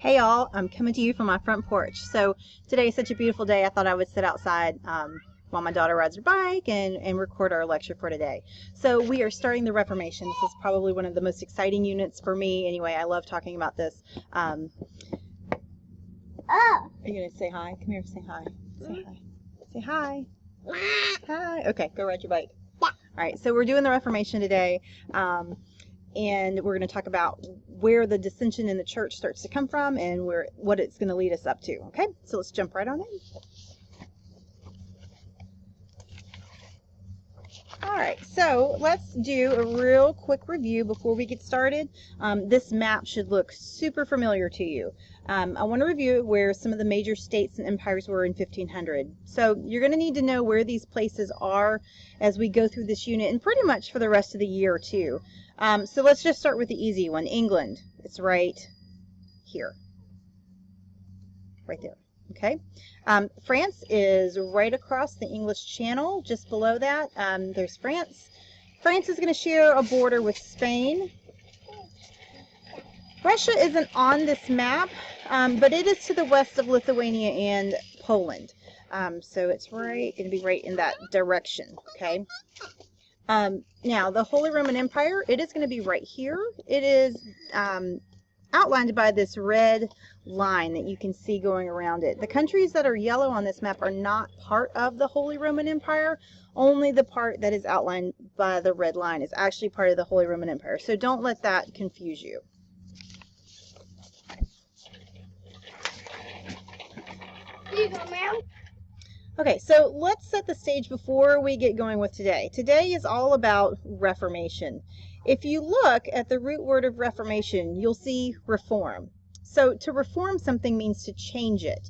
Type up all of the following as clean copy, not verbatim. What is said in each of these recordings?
Hey y'all, I'm coming to you from my front porch. So today is such a beautiful day, I thought I would sit outside while my daughter rides her bike and record our lecture for today. So we are starting the Reformation. This is probably one of the most exciting units for me. Anyway, I love talking about this. Are you going to say hi? Come here, say hi. Say hi. Say hi. Hi. Okay, go ride your bike. All right, so we're doing the Reformation today. And we're going to talk about where the dissension in the church starts to come from and what it's going to lead us up to. Okay, so let's jump right on in. All right, so let's do a real quick review before we get started. This map should look super familiar to you. I want to review where some of the major states and empires were in 1500. So you're going to need to know where these places are as we go through this unit and pretty much for the rest of the year too. So let's just start with the easy one. England, it's right here, right there. Okay. France is right across the English Channel. Just below that, there's France. France is going to share a border with Spain. Russia isn't on this map, but it is to the west of Lithuania and Poland. So it's going to be right in that direction. Okay. Now, the Holy Roman Empire, it is going to be right here. It is outlined by this red line that you can see going around it. The countries that are yellow on this map are not part of the Holy Roman Empire. Only the part that is outlined by the red line is actually part of the Holy Roman Empire. So don't let that confuse you. Here you go, ma'am. Okay, so let's set the stage before we get going with today. Today is all about Reformation. If you look at the root word of Reformation, you'll see reform. So to reform something means to change it.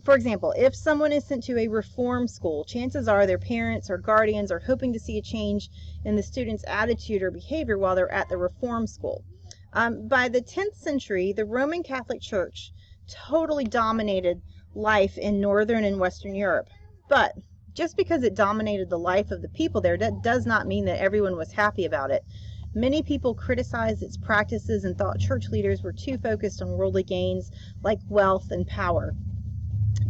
For example, if someone is sent to a reform school, chances are their parents or guardians are hoping to see a change in the student's attitude or behavior while they're at the reform school. By the 10th century, the Roman Catholic Church totally dominated life in Northern and Western Europe. But just because it dominated the life of the people there, that does not mean that everyone was happy about it. Many people criticized its practices and thought church leaders were too focused on worldly gains like wealth and power.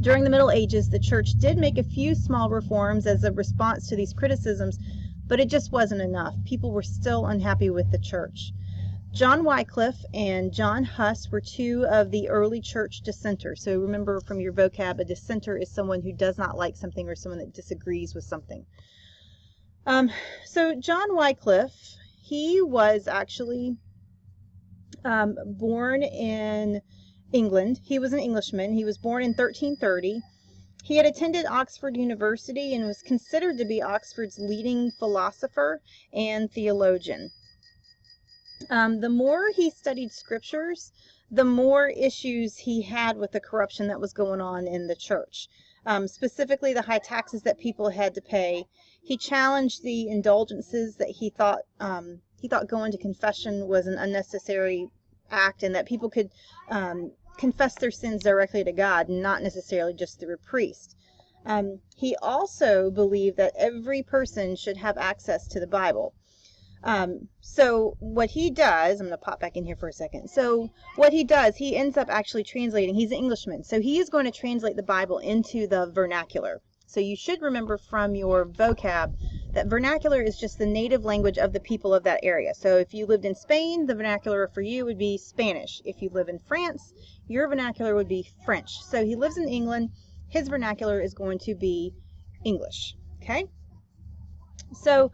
During the Middle Ages, the church did make a few small reforms as a response to these criticisms, but it just wasn't enough. People were still unhappy with the church. John Wycliffe and John Huss were two of the early church dissenters. So remember from your vocab, a dissenter is someone who does not like something or someone that disagrees with something. So John Wycliffe, he was actually born in England. He was an Englishman. He was born in 1330. He had attended Oxford University and was considered to be Oxford's leading philosopher and theologian. The more he studied scriptures, the more issues he had with the corruption that was going on in the church. Specifically, the high taxes that people had to pay. He challenged the indulgences that he thought going to confession was an unnecessary act, and that people could confess their sins directly to God, not necessarily just through a priest. He also believed that every person should have access to the Bible. So what he does, I'm going to pop back in here for a second. So what he does, he ends up actually translating. He's an Englishman. So he is going to translate the Bible into the vernacular. So you should remember from your vocab that vernacular is just the native language of the people of that area. So if you lived in Spain, the vernacular for you would be Spanish. If you live in France, your vernacular would be French. So he lives in England. His vernacular is going to be English. Okay? So,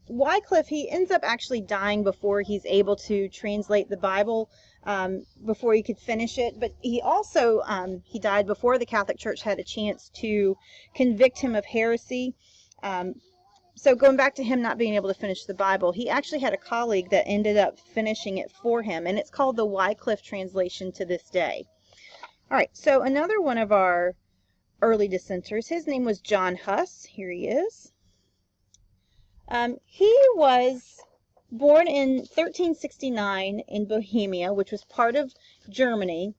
Wycliffe, he ends up actually dying before he's able to translate the Bible, before he could finish it. But he also, he died before the Catholic Church had a chance to convict him of heresy. So going back to him not being able to finish the Bible, he actually had a colleague that ended up finishing it for him, and it's called the Wycliffe translation to this day. All right, so another one of our early dissenters, his name was John Huss. Here he is. He was born in 1369 in Bohemia, which was part of Germany.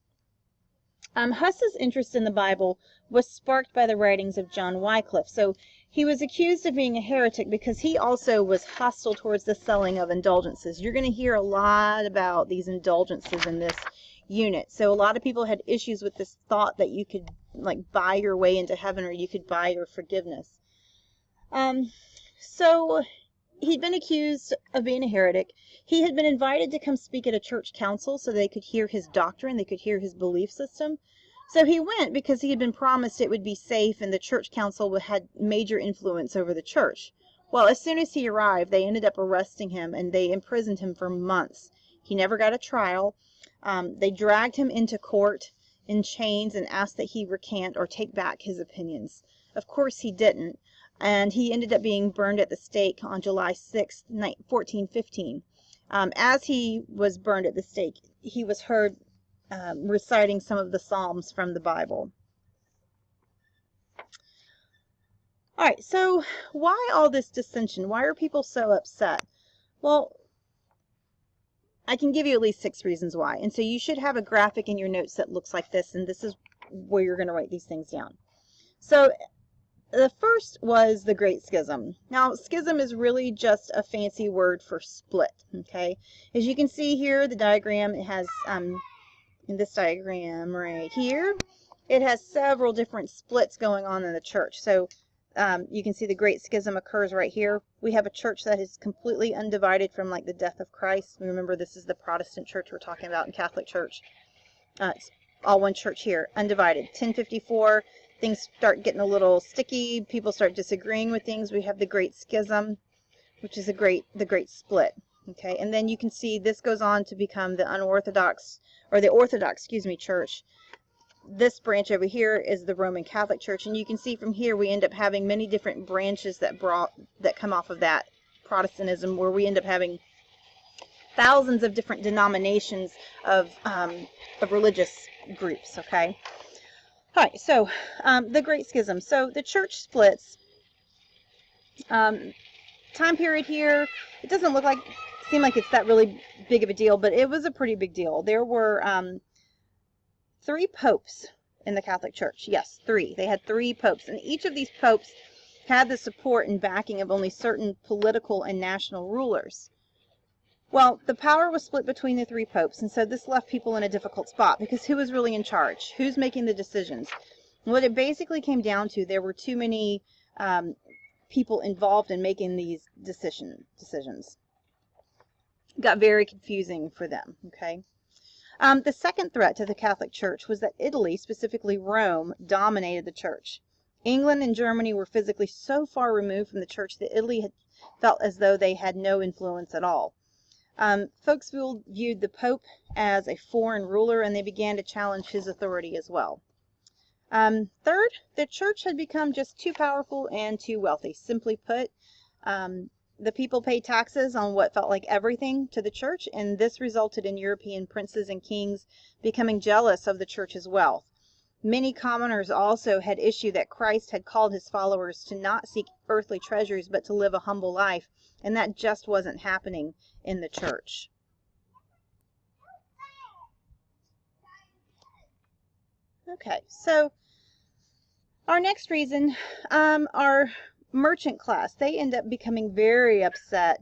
Huss's interest in the Bible was sparked by the writings of John Wycliffe. So He was accused of being a heretic because he also was hostile towards the selling of indulgences. You're going to hear a lot about these indulgences in this unit. So a lot of people had issues with this thought that you could like buy your way into heaven, or you could buy your forgiveness. So he'd been accused of being a heretic. He had been invited to come speak at a church council so they could hear his doctrine, they could hear his belief system. So he went because he had been promised it would be safe, and the church council had major influence over the church. Well, as soon as he arrived, they ended up arresting him, and they imprisoned him for months. He never got a trial. They dragged him into court in chains and asked that he recant or take back his opinions. Of course he didn't, and he ended up being burned at the stake on July 6th, 1415. As he was burned at the stake, he was heard reciting some of the Psalms from the Bible. All right, so why all this dissension? Why are people so upset? Well, I can give you at least 6 reasons why. And so you should have a graphic in your notes that looks like this, and this is where you're going to write these things down. So the first was the Great Schism. Now, schism is really just a fancy word for split, okay? As you can see here, the diagram, it has in this diagram right here, it has several different splits going on in the church. So you can see the Great Schism occurs right here. We have a church that is completely undivided from like the death of Christ. Remember, this is the Protestant church we're talking about in Catholic Church. It's all one church here, undivided. 1054, things start getting a little sticky. People start disagreeing with things. We have the Great Schism, which is the great split. Okay, and then you can see this goes on to become the Orthodox Church. This branch over here is the Roman Catholic Church, and you can see from here we end up having many different branches that come off of that Protestantism, where we end up having thousands of different denominations of religious groups. Okay, all right. So the Great Schism. So the church splits. Time period here. It doesn't seem like it's that really big of a deal, but it was a pretty big deal. There were 3 popes in the Catholic Church. Yes, 3. They had 3 popes, and each of these popes had the support and backing of only certain political and national rulers. Well, the power was split between the 3 popes, and so this left people in a difficult spot, because who was really in charge? Who's making the decisions? What it basically came down to, there were too many people involved in making these decisions. It got very confusing for them, okay? The second threat to the Catholic Church was that Italy, specifically Rome, dominated the church. England and Germany were physically so far removed from the church that Italy had felt as though they had no influence at all. Folks viewed the Pope as a foreign ruler, and they began to challenge his authority as well. Third, the church had become just too powerful and too wealthy. Simply put, the people paid taxes on what felt like everything to the church, and this resulted in European princes and kings becoming jealous of the church's wealth. Many commoners also had issue that Christ had called his followers to not seek earthly treasures, but to live a humble life, and that just wasn't happening in the church. Okay, so our next reason, our merchant class, they end up becoming very upset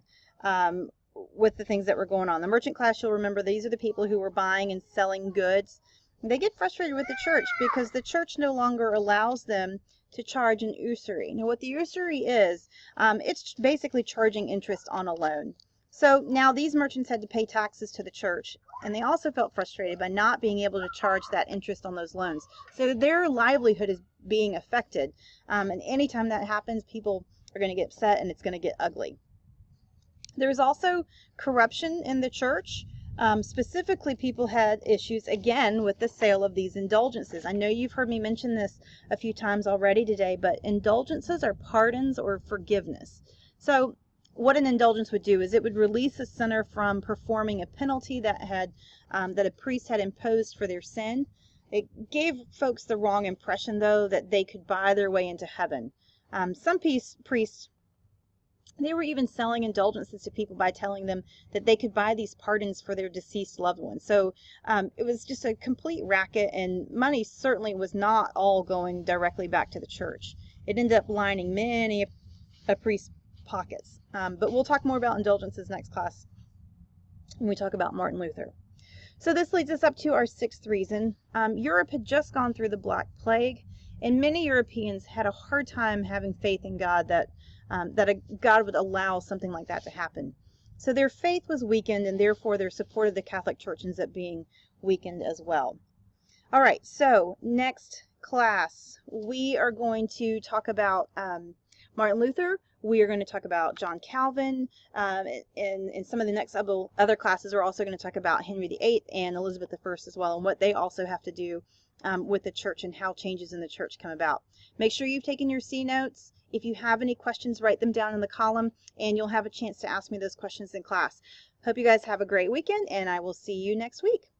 with the things that were going on. The merchant class, you'll remember, these are the people who were buying and selling goods. They get frustrated with the church because the church no longer allows them to charge an usury. Now, what the usury is, it's basically charging interest on a loan. So now these merchants had to pay taxes to the church, and they also felt frustrated by not being able to charge that interest on those loans. So their livelihood is being affected, and anytime that happens, people are going to get upset, and it's going to get ugly. There's also corruption in the church. Specifically, people had issues, again, with the sale of these indulgences. I know you've heard me mention this a few times already today, but indulgences are pardons or forgiveness. So what an indulgence would do is it would release a sinner from performing a penalty that a priest had imposed for their sin. It gave folks the wrong impression, though, that they could buy their way into heaven. Some priests, they were even selling indulgences to people by telling them that they could buy these pardons for their deceased loved ones. So it was just a complete racket, and money certainly was not all going directly back to the church. It ended up lining many a priest's pockets. But we'll talk more about indulgences next class when we talk about Martin Luther. So this leads us up to our sixth reason. Europe had just gone through the Black Plague, and many Europeans had a hard time having faith in God that God would allow something like that to happen. So their faith was weakened, and therefore their support of the Catholic Church ends up being weakened as well. All right, so next class, we are going to talk about Martin Luther. We are going to talk about John Calvin, and some of the next other classes are also going to talk about Henry VIII and Elizabeth I as well, and what they also have to do with the church and how changes in the church come about. Make sure you've taken your C notes. If you have any questions, write them down in the column, and you'll have a chance to ask me those questions in class. Hope you guys have a great weekend, and I will see you next week.